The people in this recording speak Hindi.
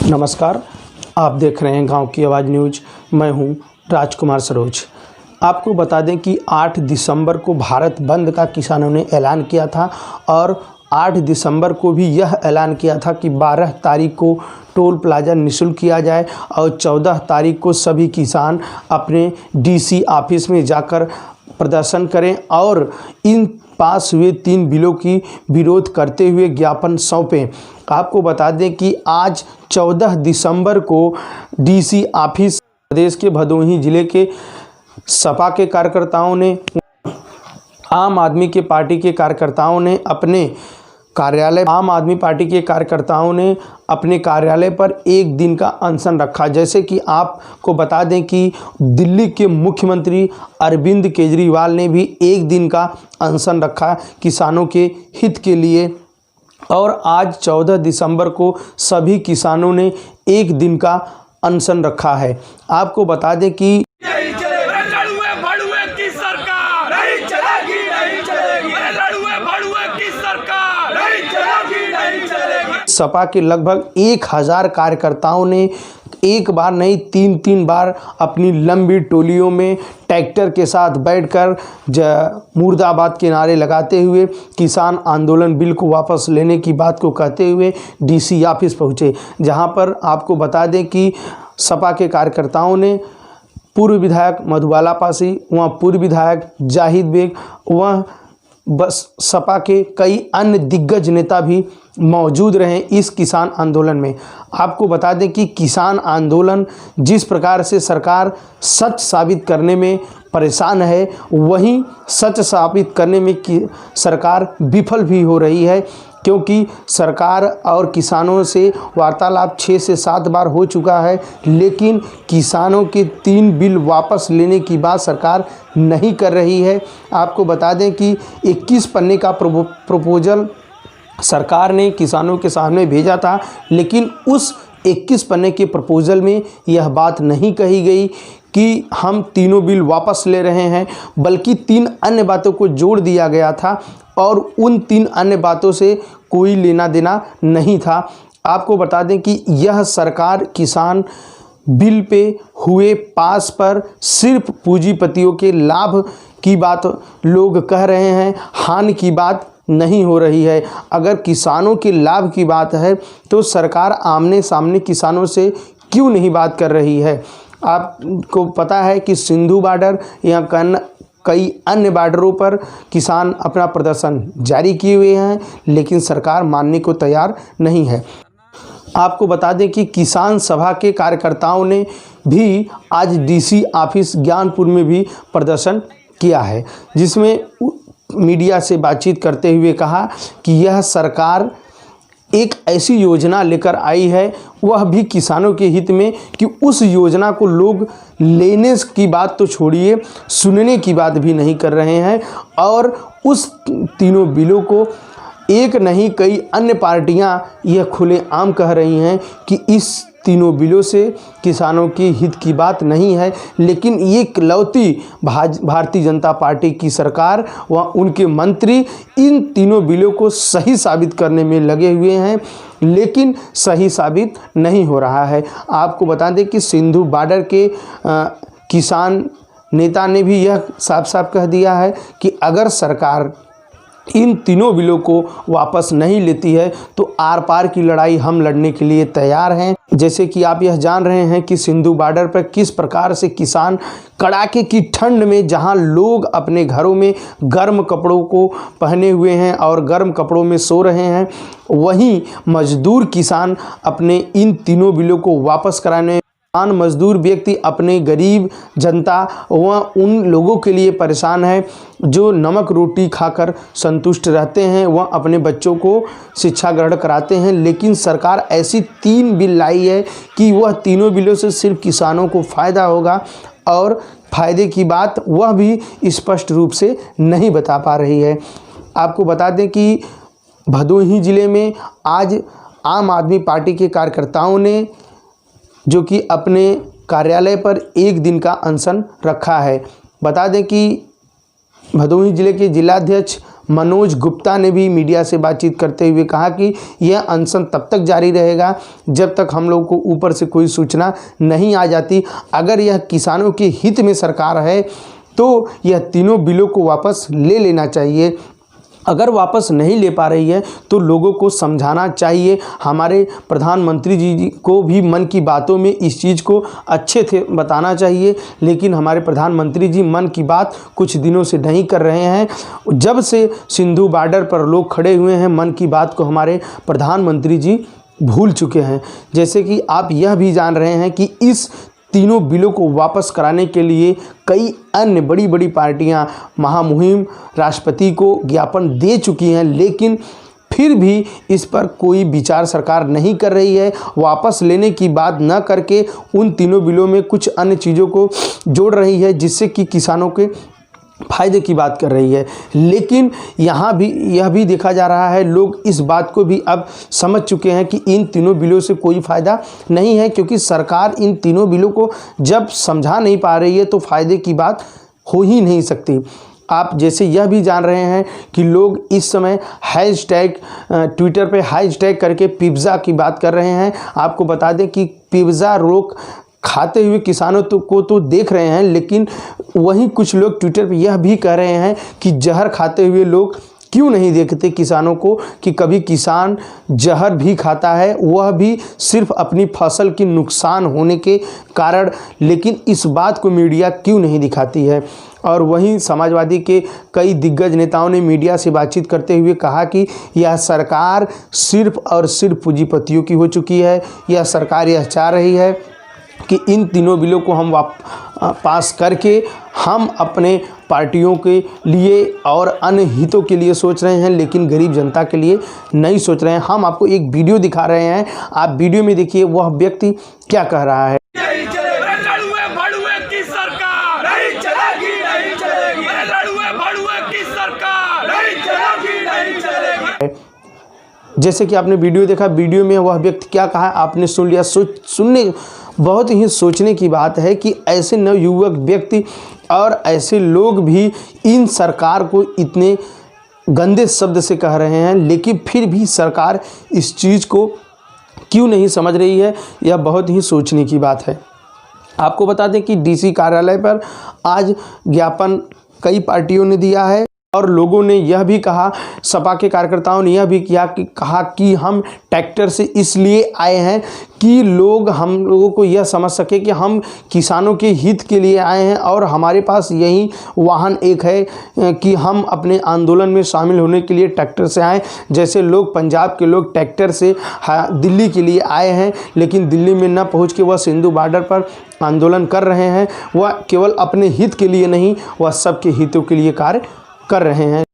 नमस्कार, आप देख रहे हैं गांव की आवाज़ न्यूज। मैं हूं राजकुमार सरोज। आपको बता दें कि 8 दिसंबर को भारत बंद का किसानों ने ऐलान किया था और 8 दिसंबर को भी यह ऐलान किया था कि 12 तारीख को टोल प्लाज़ा निःशुल्क किया जाए और 14 तारीख को सभी किसान अपने डीसी ऑफिस में जाकर प्रदर्शन करें और इन पास हुए 3 बिलों की विरोध करते हुए ज्ञापन सौंपें। आपको बता दें कि आज 14 दिसंबर को डीसी ऑफिस प्रदेश के भदोही जिले के सपा के कार्यकर्ताओं ने, आम आदमी पार्टी के कार्यकर्ताओं ने अपने कार्यालय पर एक दिन का अनशन रखा। जैसे कि आपको बता दें कि दिल्ली के मुख्यमंत्री अरविंद केजरीवाल ने भी एक दिन का अनशन रखा किसानों के हित के लिए, और आज 14 दिसंबर को सभी किसानों ने एक दिन का अनशन रखा है। आपको बता दें कि सपा के लगभग 1000 कार्यकर्ताओं ने एक बार नहीं 3 बार अपनी लंबी टोलियों में ट्रैक्टर के साथ बैठकर मुर्दाबाद के नारे लगाते हुए किसान आंदोलन बिल को वापस लेने की बात को कहते हुए डीसी ऑफिस पहुंचे, जहां पर आपको बता दें कि सपा के कार्यकर्ताओं ने पूर्व विधायक मधुबाला पासी, वहाँ पूर्व विधायक जाहिद बेग, वह बस सपा के कई अन्य दिग्गज नेता भी मौजूद रहे इस किसान आंदोलन में। आपको बता दें कि किसान आंदोलन जिस प्रकार से सरकार सच साबित करने में परेशान है, वहीं सच साबित करने में सरकार विफल भी हो रही है, क्योंकि सरकार और किसानों से वार्तालाप 6 से 7 बार हो चुका है, लेकिन किसानों के 3 बिल वापस लेने की बात सरकार नहीं कर रही है। आपको बता दें कि 21 पन्ने का प्रपोजल सरकार ने किसानों के सामने भेजा था, लेकिन उस 21 पन्ने के प्रपोजल में यह बात नहीं कही गई कि हम तीनों बिल वापस ले रहे हैं, बल्कि 3 अन्य बातों को जोड़ दिया गया था और उन 3 अन्य बातों से कोई लेना देना नहीं था। आपको बता दें कि यह सरकार किसान बिल पे हुए पास पर सिर्फ पूंजीपतियों के लाभ की बात लोग कह रहे हैं, हानि की बात नहीं हो रही है। अगर किसानों के लाभ की बात है तो सरकार आमने सामने किसानों से क्यों नहीं बात कर रही है। आपको पता है कि सिंधु बॉर्डर या कई अन्य बॉर्डरों पर किसान अपना प्रदर्शन जारी किए हुए हैं, लेकिन सरकार मानने को तैयार नहीं है। आपको बता दें कि किसान सभा के कार्यकर्ताओं ने भी आज डीसी ऑफिस ज्ञानपुर में भी प्रदर्शन किया है, जिसमें मीडिया से बातचीत करते हुए कहा कि यह सरकार एक ऐसी योजना लेकर आई है, वह भी किसानों के हित में, कि उस योजना को लोग लेने की बात तो छोड़िए, सुनने की बात भी नहीं कर रहे हैं। और उस तीनों बिलों को एक नहीं कई अन्य पार्टियां यह खुलेआम कह रही हैं कि इस तीनों बिलों से किसानों के हित की बात नहीं है, लेकिन ये इकलौती भारतीय जनता पार्टी की सरकार व उनके मंत्री इन तीनों बिलों को सही साबित करने में लगे हुए हैं, लेकिन सही साबित नहीं हो रहा है। आपको बता दें कि सिंधु बॉर्डर के किसान नेता ने भी यह साफ साफ कह दिया है कि अगर सरकार इन तीनों बिलों को वापस नहीं लेती है तो आर पार की लड़ाई हम लड़ने के लिए तैयार हैं। जैसे कि आप यह जान रहे हैं कि सिंधु बॉर्डर पर किस प्रकार से किसान कड़ाके की ठंड में, जहां लोग अपने घरों में गर्म कपड़ों को पहने हुए हैं और गर्म कपड़ों में सो रहे हैं, वहीं मजदूर किसान अपने इन तीनों बिलों को वापस कराने, मजदूर व्यक्ति अपने गरीब जनता व उन लोगों के लिए परेशान है जो नमक रोटी खाकर संतुष्ट रहते हैं, वह अपने बच्चों को शिक्षा ग्रहण कराते हैं। लेकिन सरकार ऐसी 3 बिल लाई है कि वह तीनों बिलों से सिर्फ किसानों को फ़ायदा होगा, और फ़ायदे की बात वह भी स्पष्ट रूप से नहीं बता पा रही है। आपको बता दें कि भदोही ज़िले में आज आम आदमी पार्टी के कार्यकर्ताओं ने, जो कि अपने कार्यालय पर एक दिन का अनशन रखा है। बता दें कि भदोही जिले के जिलाध्यक्ष मनोज गुप्ता ने भी मीडिया से बातचीत करते हुए कहा कि यह अनशन तब तक जारी रहेगा जब तक हम लोग को ऊपर से कोई सूचना नहीं आ जाती। अगर यह किसानों के हित में सरकार है तो यह तीनों बिलों को वापस ले लेना चाहिए। अगर वापस नहीं ले पा रही है तो लोगों को समझाना चाहिए। हमारे प्रधानमंत्री जी को भी मन की बातों में इस चीज़ को अच्छे से बताना चाहिए, लेकिन हमारे प्रधानमंत्री जी मन की बात कुछ दिनों से नहीं कर रहे हैं। जब से सिंधु बॉर्डर पर लोग खड़े हुए हैं, मन की बात को हमारे प्रधानमंत्री जी भूल चुके हैं। जैसे कि आप यह भी जान रहे हैं कि इस तीनों बिलों को वापस कराने के लिए कई अन्य बड़ी बड़ी पार्टियां महामुहिम राष्ट्रपति को ज्ञापन दे चुकी हैं, लेकिन फिर भी इस पर कोई विचार सरकार नहीं कर रही है। वापस लेने की बात न करके उन तीनों बिलों में कुछ अन्य चीज़ों को जोड़ रही है जिससे कि किसानों के फायदे की बात कर रही है। लेकिन यहाँ भी यह भी देखा जा रहा है, लोग इस बात को भी अब समझ चुके हैं कि इन तीनों बिलों से कोई फ़ायदा नहीं है, क्योंकि सरकार इन तीनों बिलों को जब समझा नहीं पा रही है तो फ़ायदे की बात हो ही नहीं सकती। आप जैसे यह भी जान रहे हैं कि लोग इस समय हैशटैग ट्विटर पे हैशटैग करके पिज़्ज़ा की बात कर रहे हैं। आपको बता दें कि पिज़्ज़ा लोग खाते हुए किसानों को तो देख रहे हैं, लेकिन वहीं कुछ लोग ट्विटर पे यह भी कह रहे हैं कि जहर खाते हुए लोग क्यों नहीं देखते किसानों को कि कभी किसान जहर भी खाता है, वह भी सिर्फ अपनी फसल की नुकसान होने के कारण। लेकिन इस बात को मीडिया क्यों नहीं दिखाती है। और वहीं समाजवादी के कई दिग्गज नेताओं ने मीडिया से बातचीत करते हुए कहा कि यह सरकार सिर्फ और सिर्फ पूंजीपतियों की हो चुकी है। यह सरकार यह चाह रही है कि इन तीनों बिलों को हम पास करके हम अपने पार्टियों के लिए और अन्य हितों के लिए सोच रहे हैं, लेकिन गरीब जनता के लिए नहीं सोच रहे हैं। हम आपको एक वीडियो दिखा रहे हैं, आप वीडियो में देखिए वह व्यक्ति क्या कह रहा है। जैसे कि आपने वीडियो देखा, वीडियो में वह व्यक्ति क्या कहा आपने सुन लिया। सुनने बहुत ही सोचने की बात है कि ऐसे नवयुवक व्यक्ति और ऐसे लोग भी इन सरकार को इतने गंदे शब्द से कह रहे हैं, लेकिन फिर भी सरकार इस चीज़ को क्यों नहीं समझ रही है, यह बहुत ही सोचने की बात है। आपको बता दें कि डीसी कार्यालय पर आज ज्ञापन कई पार्टियों ने दिया है और लोगों ने यह भी कहा, सपा के कार्यकर्ताओं ने यह भी कहा कि हम ट्रैक्टर से इसलिए आए हैं कि हम लोगों को यह समझ सके कि हम किसानों के हित के लिए आए हैं और हमारे पास यही वाहन एक है कि हम अपने आंदोलन में शामिल होने के लिए ट्रैक्टर से आए। जैसे लोग पंजाब के लोग ट्रैक्टर से दिल्ली के लिए आए हैं, लेकिन दिल्ली में न पहुँच के वह सिंधु बॉर्डर पर आंदोलन कर रहे हैं। वह केवल अपने हित के लिए नहीं, वह सबके हितों के लिए कार्य कर रहे हैं।